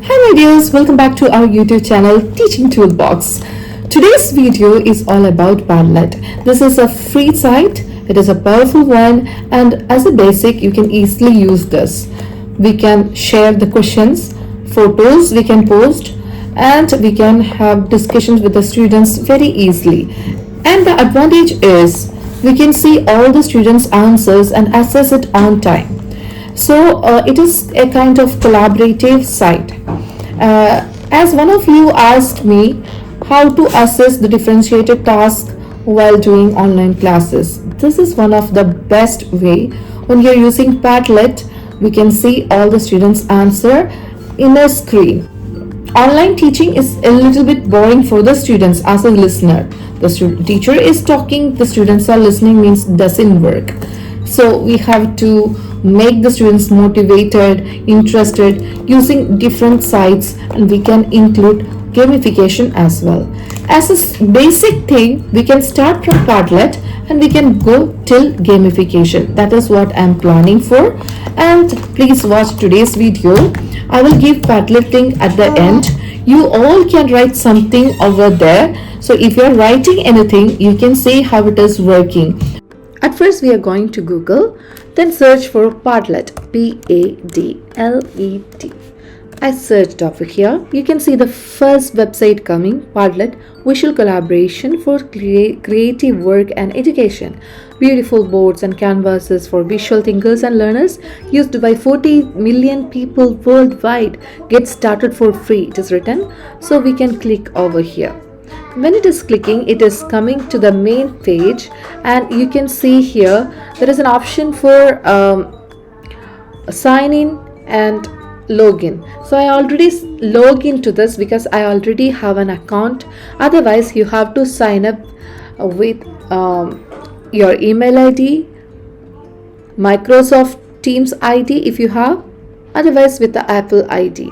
Hi my dears, welcome back to our YouTube channel Teaching Toolbox. Today's video is all about Padlet. This is a free site, it is a powerful one, and as a basic you can easily use this. We can share the questions, photos we can post, and we can have discussions with the students very easily. And the advantage is we can see all the students' answers and access it on time. So it is a kind of collaborative site. As one of you asked me how to assess the differentiated task while doing online classes. This is one of the best way. When you're using Padlet, we can see all the students' answer in a screen. Online teaching is a little bit boring for the students as a listener. The teacher is talking, the students are listening means doesn't work. So we have to make the students motivated, interested using different sites, and we can include gamification as well. As a basic thing, we can start from Padlet and we can go till gamification. That is what I am planning for. And please watch today's video. I will give Padlet link at the end. You all can write something over there. So if you are writing anything, you can see how it is working. At first we are going to Google, then search for Padlet, Padlet. I searched over here. You can see the first website coming, Padlet, Visual Collaboration for Creative Work and Education. Beautiful boards and canvases for visual thinkers and learners used by 40 million people worldwide. Get started for free, it is written. So we can click over here. When it is clicking, it is coming to the main page, and you can see here there is an option for sign in and login. So I already log into this because I already have an account. Otherwise you have to sign up with your email ID, Microsoft Teams ID if you have, otherwise with the Apple ID.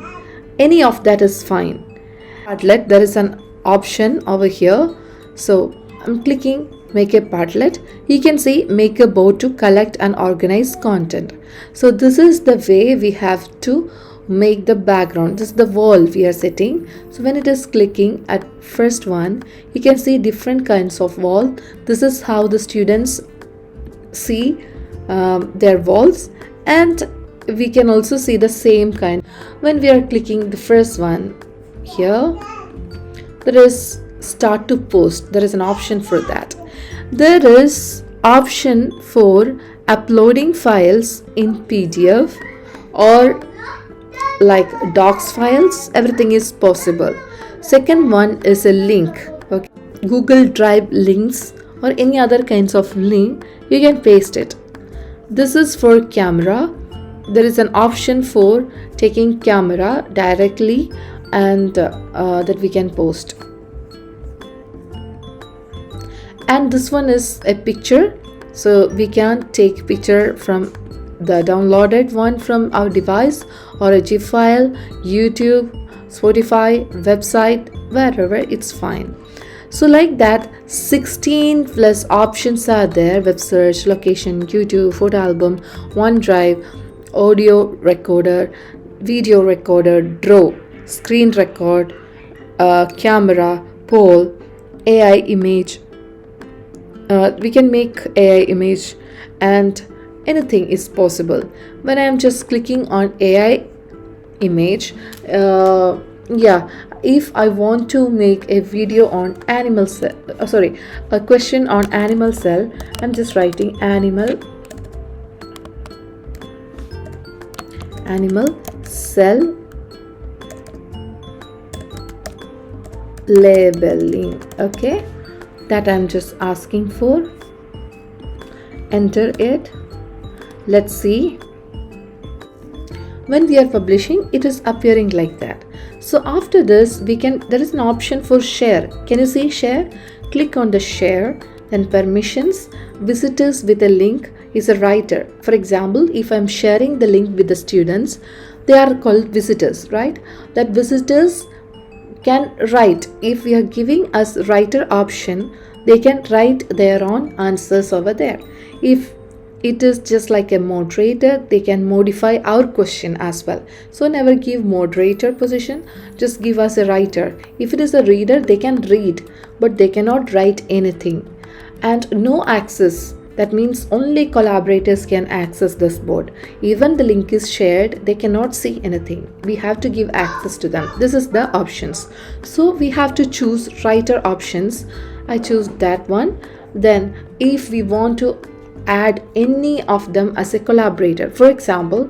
Any of that is fine. Padlet, there is an option over here. So I'm clicking make a Padlet. You can see make a board to collect and organize content. So this is the way we have to make the background. This is the wall we are setting. So when it is clicking at first one, you can see different kinds of wall. This is how the students see their walls, and we can also see the same kind. When we are clicking the first one here, there is start to post. There is an option for that. There is option for uploading files in PDF or like docs files. Everything is possible. Second one is a link. Okay. Google Drive links or any other kinds of link, you can paste it. This is for camera. There is an option for taking camera directly and that we can post. And this one is a picture, so we can take picture from the downloaded one from our device or a GIF file, YouTube, Spotify, website, wherever, it's fine. So like that, 16 plus options are there: web search, location, YouTube, photo album, OneDrive, audio recorder, video recorder, draw, screen record, camera, poll, AI image. We can make AI image, and anything is possible. When I am just clicking on AI image, if I want to make a video on animal cell, a question on animal cell, I'm just writing animal cell labeling. Okay, that I'm just asking for. Enter it. Let's see. When we are publishing, it is appearing like that. So after this, there is an option for share. Can you see share? Click on the share, then permissions. Visitors with a link is a writer. For example, if I'm sharing the link with the students, they are called visitors, right? That visitors can write. If we are giving us writer option, they can write their own answers over there. If it is just like a moderator. They can modify our question as well. So never give moderator position, just give us a writer. If it is a reader, they can read, but they cannot write anything. And no access, that means only collaborators can access this board. Even the link is shared, they cannot see anything. We have to give access to them. This is the options. So we have to choose writer options. I choose that one. Then if we want to add any of them as a collaborator, for example,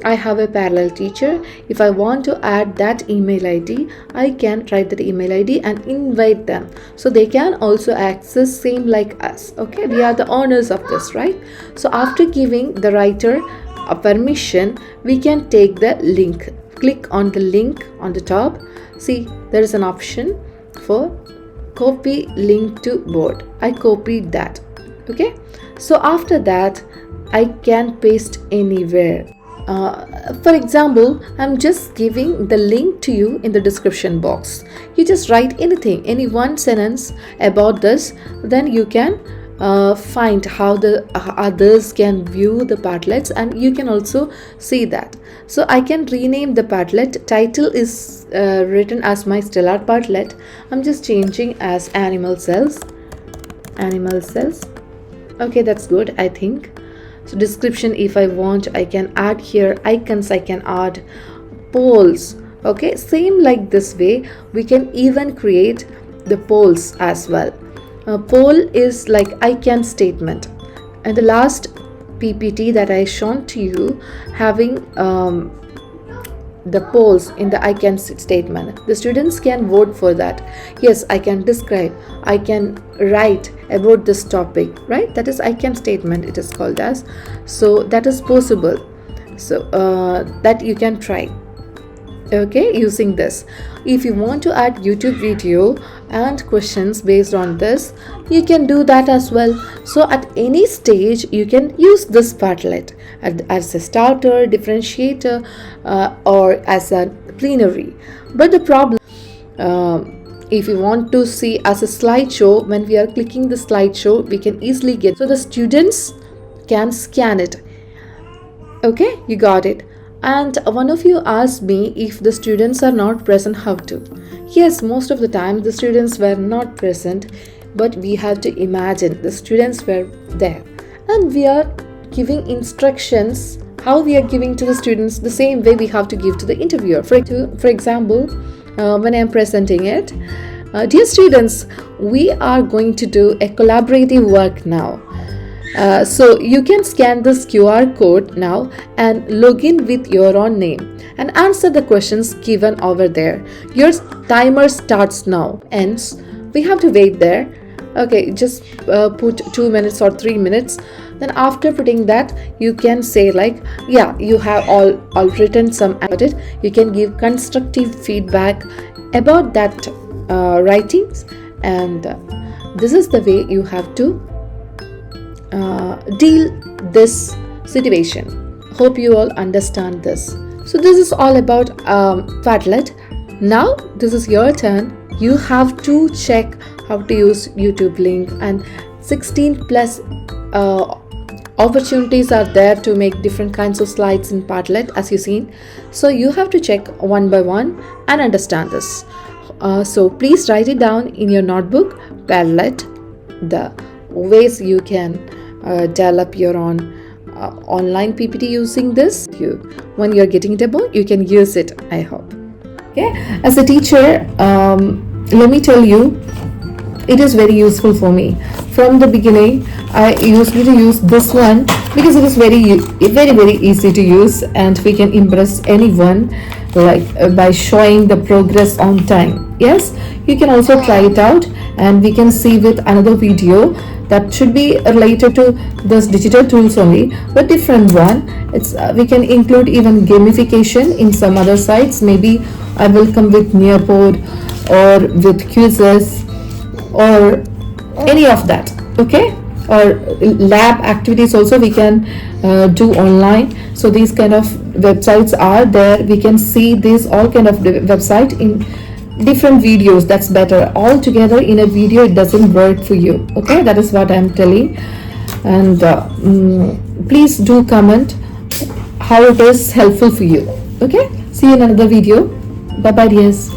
I have a parallel teacher. If I want to add that email ID, I can write that email ID and invite them, so they can also access same like us. Okay, we are the owners of this, right? So after giving the writer a permission, we can take the link. Click on the link on the top. See, there is an option for copy link to board. I copied that. Okay, so after that I can paste anywhere. For example, I'm just giving the link to you in the description box. You just write anything, any one sentence about this, then you can find how the others can view the Padlets, and you can also see that. So I can rename the Padlet. Title is written as my stellar Padlet. I'm just changing as animal cells. Animal cells. Okay, that's good, I think. So description, if I want, I can add here icons, I can add polls. Okay, same like this way we can even create the polls as well. A poll is like I can statement. And the last PPT that I shown to you, having the polls in the I can statement, the students can vote for that. Yes, I can describe, I can write about this topic, right? That is I can statement, it is called as. So that is possible. So that you can try, okay, using this. If you want to add YouTube video and questions based on this, you can do that as well. So at any stage you can use this Padlet as a starter, differentiator, or as a plenary. But the problem, if you want to see as a slideshow, when we are clicking the slideshow, we can easily get, so the students can scan it. Okay, you got it. And one of you asked me if the students are not present, how to. Yes, most of the time the students were not present, but we have to imagine the students were there, and we are giving instructions how we are giving to the students. The same way we have to give to the interviewer. For example, when I am presenting it, dear students, we are going to do a collaborative work now. So you can scan this QR code now and log in with your own name and answer the questions given over there. Your timer starts now, ends. We have to wait there. Okay, just put 2 minutes or 3 minutes. Then after putting that, you can say like, yeah, you have all written some about it. You can give constructive feedback about that writings, and this is the way you have to deal this situation. Hope you all understand this. So this is all about Padlet. Now this is your turn. You have to check how to use YouTube link, and 16 plus opportunities are there to make different kinds of slides in Padlet, as you seen. So you have to check one by one and understand this. So please write it down in your notebook. Padlet, the ways you can develop your own online PPT using this. When you're getting a demo, you can use it, I hope. Okay, as a teacher, let me tell you, it is very useful for me. From the beginning, I used to use this one because it is very easy to use, and we can impress anyone like by showing the progress on time. Yes, you can also try it out, and we can see with another video that should be related to this digital tools only, but different one. It's we can include even gamification in some other sites. Maybe I will come with Nearboard or with quizzes or any of that. Okay, or lab activities also we can do online. So these kind of websites are there. We can see this all kind of website in different videos. That's better. All together in a video, it doesn't work for you. Okay, that is what I'm telling. and please do comment how it is helpful for you. Okay, see you in another video. Bye bye dears.